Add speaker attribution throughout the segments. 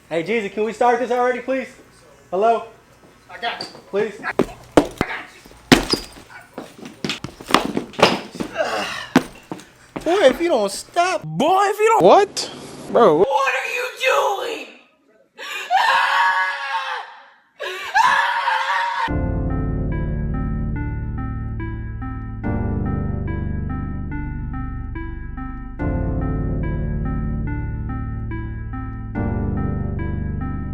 Speaker 1: Hey, Jesus, can we start this already, please? Hello?
Speaker 2: I got you.
Speaker 1: Please?
Speaker 2: Boy, if you don't stop.
Speaker 3: Boy, if you don't.
Speaker 2: What? Bro.
Speaker 3: What are you doing?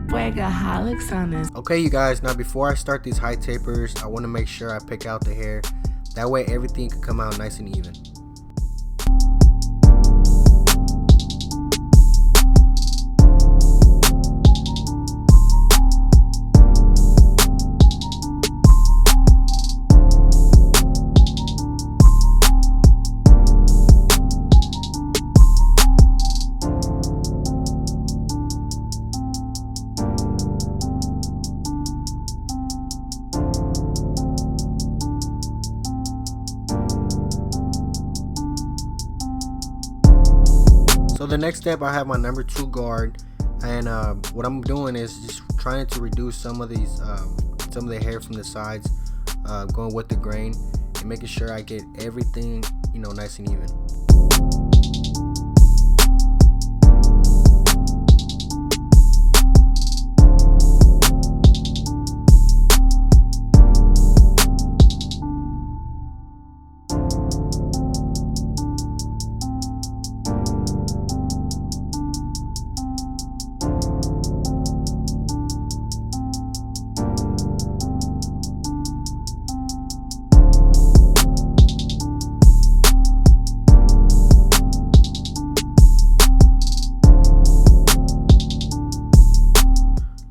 Speaker 4: Fuegaholics on this.
Speaker 1: Okay, you guys, now before I start these high tapers, I want to make sure I pick out the hair. That way everything can come out nice and even. So the next step, I have my number 2 guard, and what I'm doing is just trying to reduce some of these, some of the hair from the sides, going with the grain and making sure I get everything, you know, nice and even.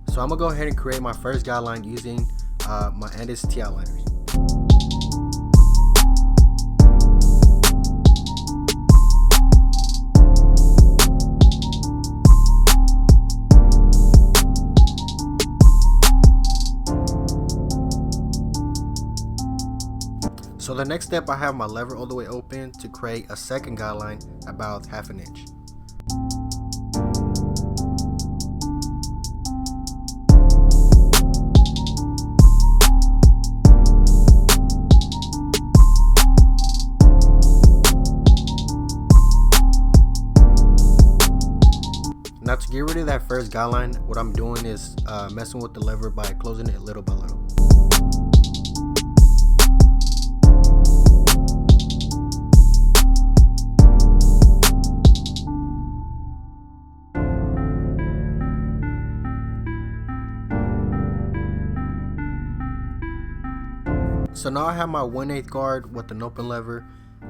Speaker 1: So I'm gonna go ahead and create my first guideline using my Andis T outliners. So the next step, I have my lever all the way open to create a second guideline about 1/2 inch. Now to get rid of that first guideline, what I'm doing is messing with the lever by closing it little by little. So now I have my 1/8 guard with an open lever,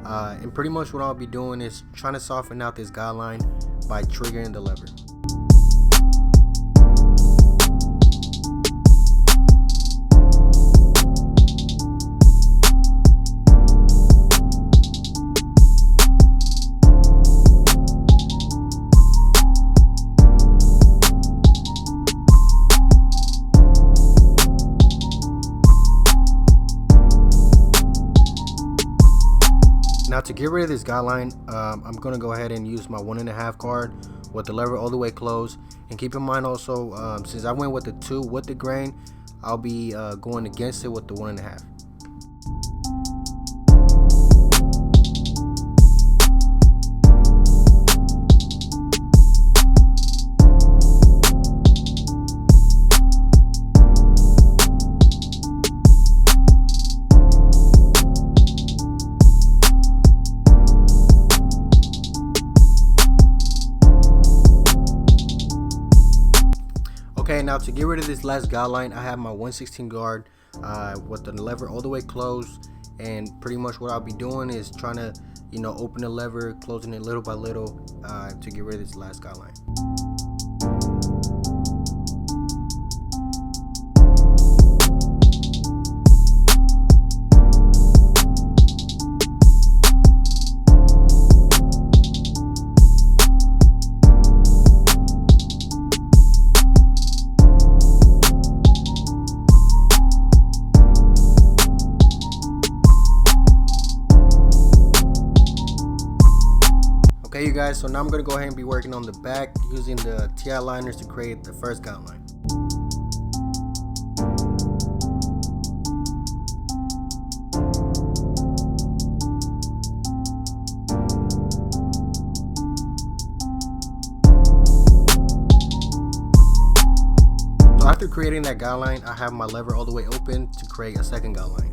Speaker 1: and pretty much what I'll be doing is trying to soften out this guideline by triggering the lever. Now to get rid of this guideline, I'm going to go ahead and use my 1.5 guard with the lever all the way closed. And keep in mind also, since I went with the 2 with the grain, I'll be going against it with the 1.5. Okay, now to get rid of this last guideline, I have my 1/16 guard with the lever all the way closed, and pretty much what I'll be doing is trying to, you know, open the lever, closing it little by little to get rid of this last guideline. Okay, you guys, so now I'm going to go ahead and be working on the back using the TI liners to create the first guideline. So after creating that guideline, I have my lever all the way open to create a second guideline.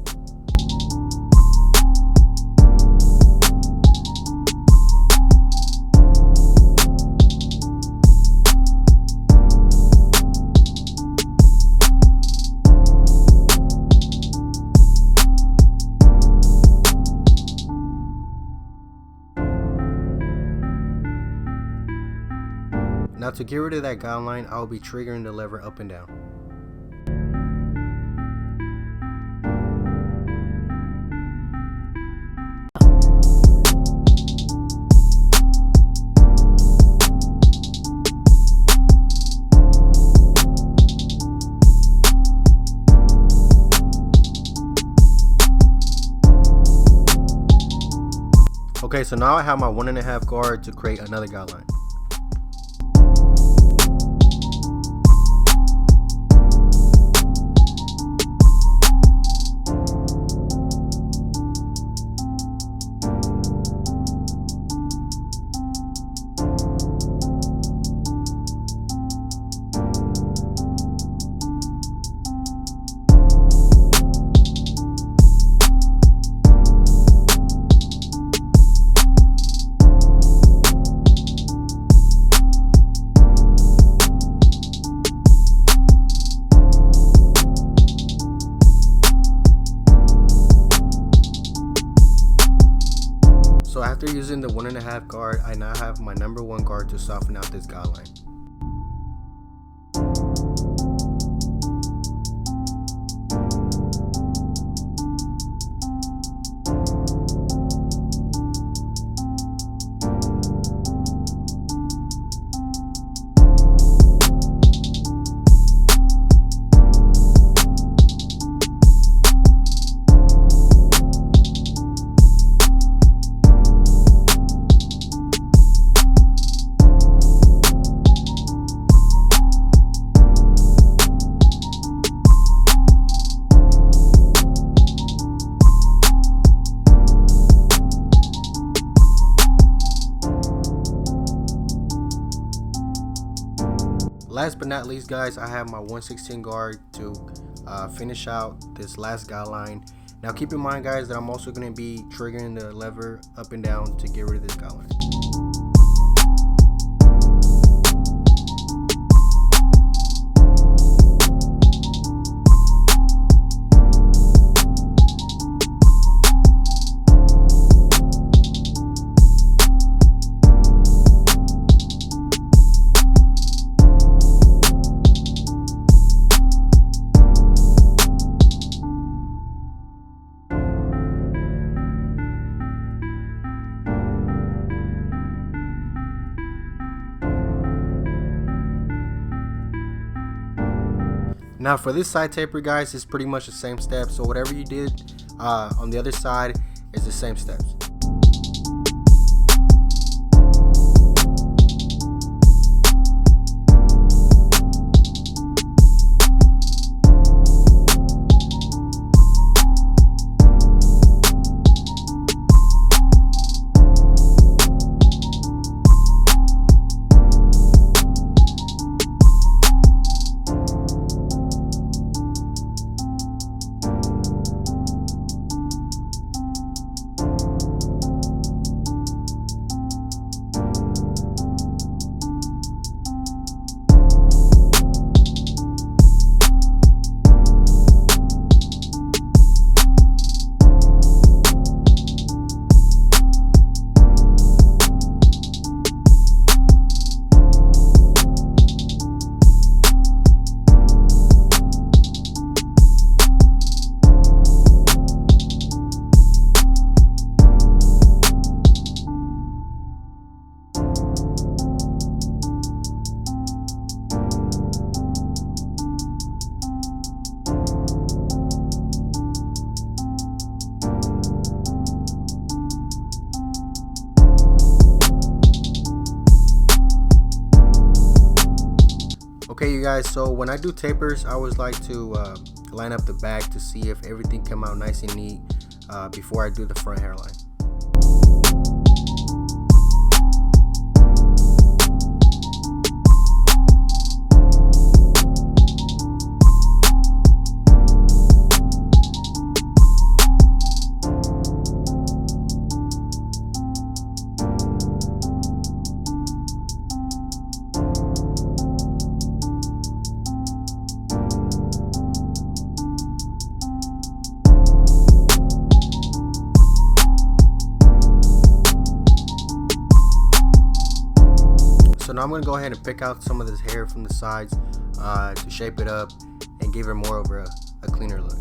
Speaker 1: Now to get rid of that guideline, I'll be triggering the lever up and down. Okay, so now I have my 1.5 guard to create another guideline. So after using the 1.5 guard, I now have my number 1 guard to soften out this guideline. Last but not least, guys, I have my 1/16 guard to finish out this last guideline. Now keep in mind, guys, that I'm also going to be triggering the lever up and down to get rid of this guideline. Now for this side taper, guys, it's pretty much the same steps. So whatever you did on the other side is the same steps. Okay, you guys, so when I do tapers, I always like to line up the back to see if everything come out nice and neat before I do the front hairline. So now I'm going to go ahead and pick out some of this hair from the sides to shape it up and give it more of a cleaner look.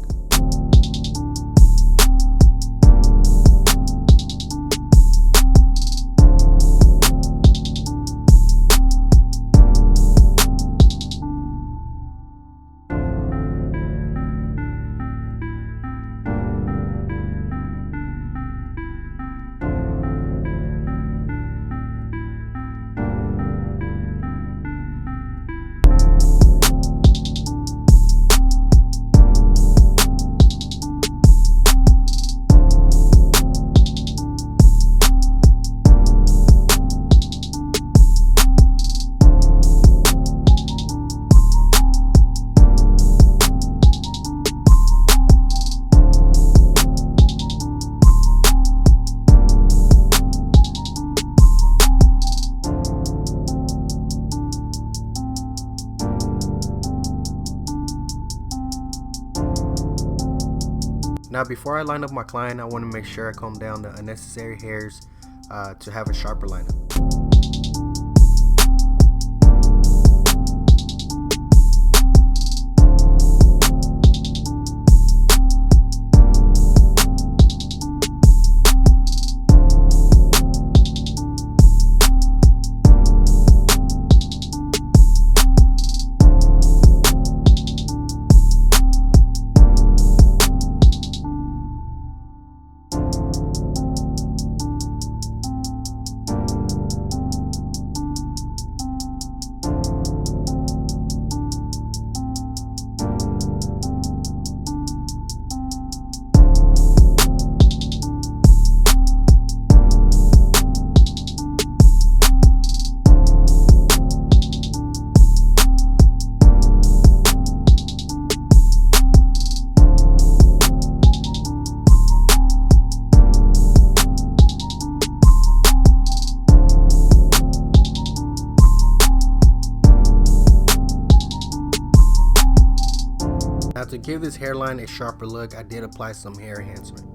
Speaker 1: Now before I line up my client, I want to make sure I comb down the unnecessary hairs to have a sharper lineup. Now to give this hairline a sharper look, I did apply some hair enhancement.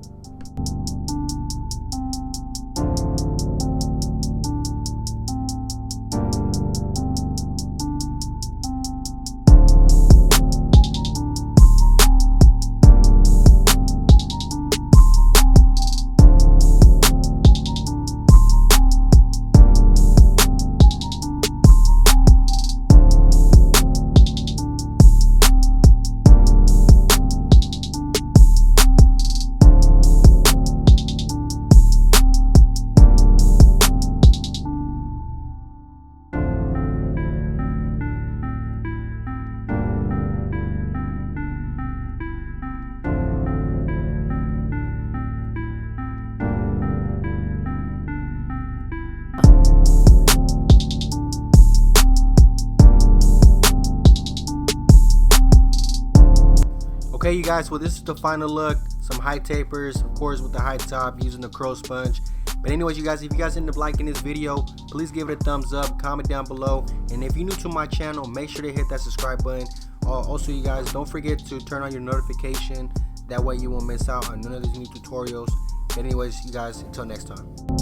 Speaker 1: Okay, you guys, well, this is the final look. Some high tapers, of course, with the high top using the curl sponge. But anyways, you guys, if you guys ended up liking this video, please give it a thumbs up, comment down below, and if you're new to my channel, make sure to hit that subscribe button. Also, you guys, don't forget to turn on your notification, that way you won't miss out on none of these new tutorials. But anyways, you guys, until next time.